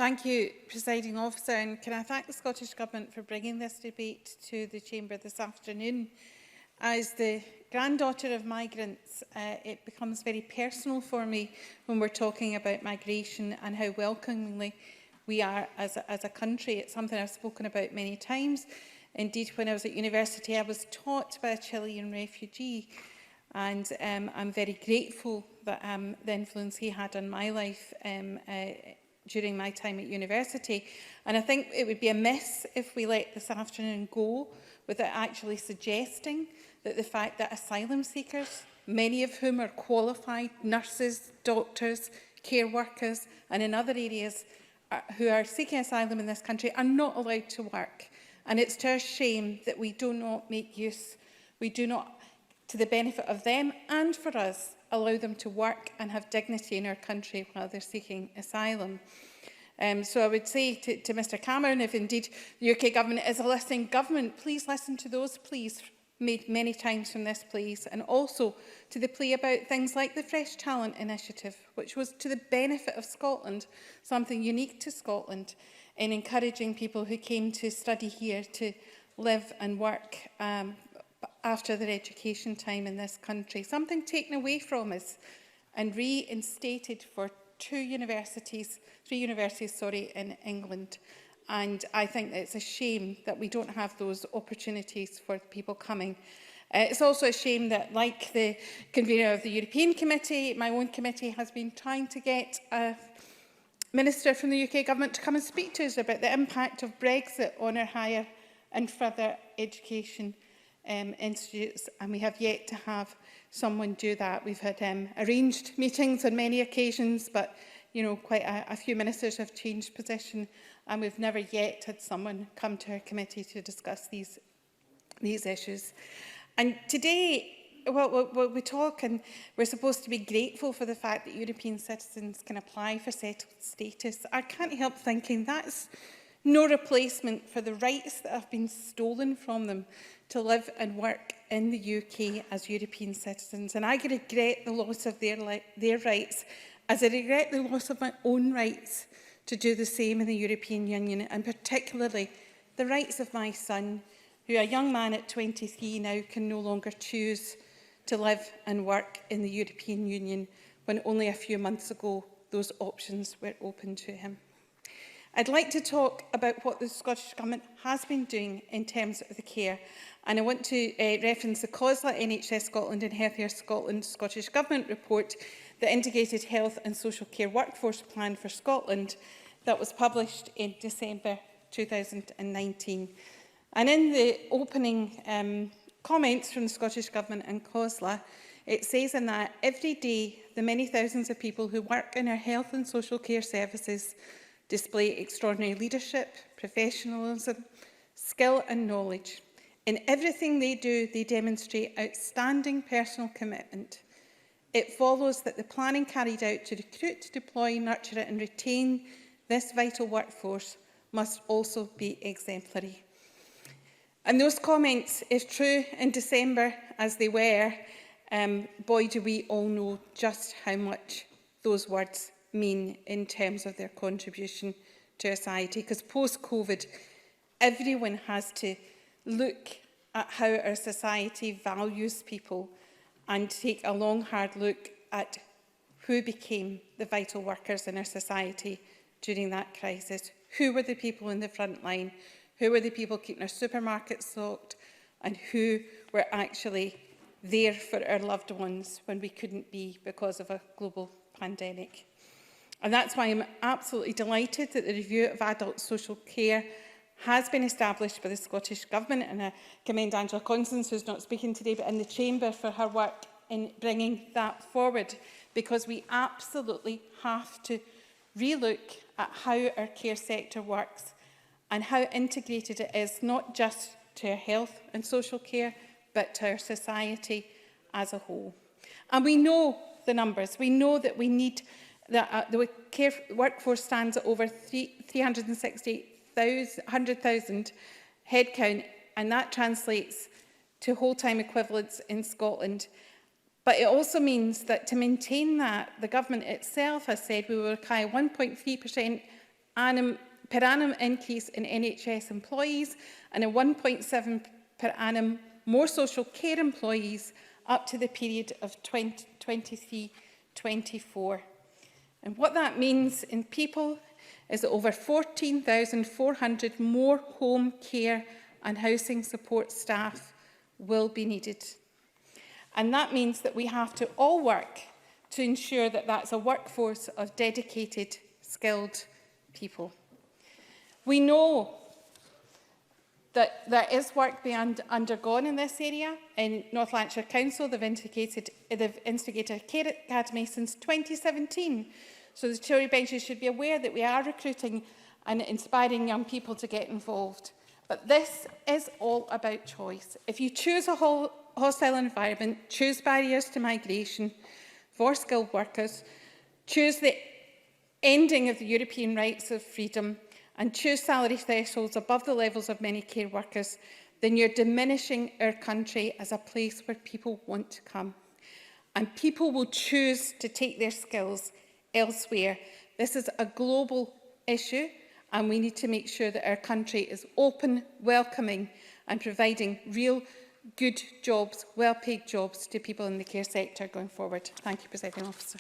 Thank you, Presiding Officer, and can I thank the Scottish Government for bringing this debate to the Chamber this afternoon. As the granddaughter of migrants, it becomes very personal for me when we're talking about migration and how welcomingly we are as a country. It's something I've spoken about many times. Indeed, when I was at university, I was taught by a Chilean refugee, and I'm very grateful that the influence he had on my life during my time at university. And I think it would be amiss if we let this afternoon go without actually suggesting that the fact that asylum seekers, many of whom are qualified nurses, doctors, care workers, and in other areas who are seeking asylum in this country, are not allowed to work. And it's to our shame that we do not make use, we do not, to the benefit of them and for us, allow them to work and have dignity in our country while they're seeking asylum. So I would say to Mr Cameron, if indeed the UK Government is a listening government, please listen to those pleas made many times from this place, and also to the plea about things like the Fresh Talent Initiative, which was to the benefit of Scotland, something unique to Scotland, in encouraging people who came to study here to live and work after their education time in this country. Something taken away from us and reinstated for three universities in England. And I think that it's a shame that we don't have those opportunities for people coming. It's also a shame that, like the convener of the European Committee, my own committee has been trying to get a minister from the UK Government to come and speak to us about the impact of Brexit on our higher and further education institutes, and we have yet to have someone do that. We've had arranged meetings on many occasions, but quite a few ministers have changed position, and we've never yet had someone come to our committee to discuss these issues. And today, we talk, and we're supposed to be grateful for the fact that European citizens can apply for settled status. I can't help thinking that's no replacement for the rights that have been stolen from them to live and work in the UK as European citizens. And I regret the loss of their rights, as I regret the loss of my own rights to do the same in the European Union, and particularly the rights of my son, who, a young man at 23 now, can no longer choose to live and work in the European Union, when only a few months ago those options were open to him. I'd like to talk about what the Scottish Government has been doing in terms of the care, and I want to reference the COSLA, NHS Scotland and Healthier Scotland Scottish Government report, the Integrated Health and Social Care Workforce Plan for Scotland, that was published in December 2019. And in the opening comments from the Scottish Government and COSLA, it says in that every day the many thousands of people who work in our health and social care services display extraordinary leadership, professionalism, skill and knowledge. In everything they do, they demonstrate outstanding personal commitment. It follows that the planning carried out to recruit, deploy, nurture and retain this vital workforce must also be exemplary. And those comments, if true in December as they were, boy do we all know just how much those words mean in terms of their contribution to society. Because post-COVID, everyone has to look at how our society values people and take a long, hard look at who became the vital workers in our society during that crisis. Who were the people in the front line? Who were the people keeping our supermarkets stocked? And who were actually there for our loved ones when we couldn't be because of a global pandemic? And that's why I'm absolutely delighted that the review of adult social care has been established by the Scottish Government, and I commend Angela Constance, who's not speaking today, but in the Chamber, for her work in bringing that forward, because we absolutely have to relook at how our care sector works and how integrated it is, not just to our health and social care, but to our society as a whole. And we know the numbers. We know that we need that the care workforce stands at over 360,000 headcount, and that translates to whole-time equivalents in Scotland. But it also means that to maintain that, the government itself has said we will require 1.3% per annum increase in NHS employees and a 1.7 per annum more social care employees up to the period of 2023-24. And what that means in people is that over 14,400 more home care and housing support staff will be needed. And that means that we have to all work to ensure that that's a workforce of dedicated, skilled people. We know that there is work being undergone in this area. In North Lanarkshire Council, they've instigated a care academy since 2017. So the Tory benches should be aware that we are recruiting and inspiring young people to get involved. But this is all about choice. If you choose a hostile environment, choose barriers to migration for skilled workers, choose the ending of the European rights of freedom, and choose salary thresholds above the levels of many care workers, then you're diminishing our country as a place where people want to come. And people will choose to take their skills elsewhere. This is a global issue, and we need to make sure that our country is open, welcoming, and providing real good jobs, well-paid jobs to people in the care sector going forward. Thank you, Presiding Officer.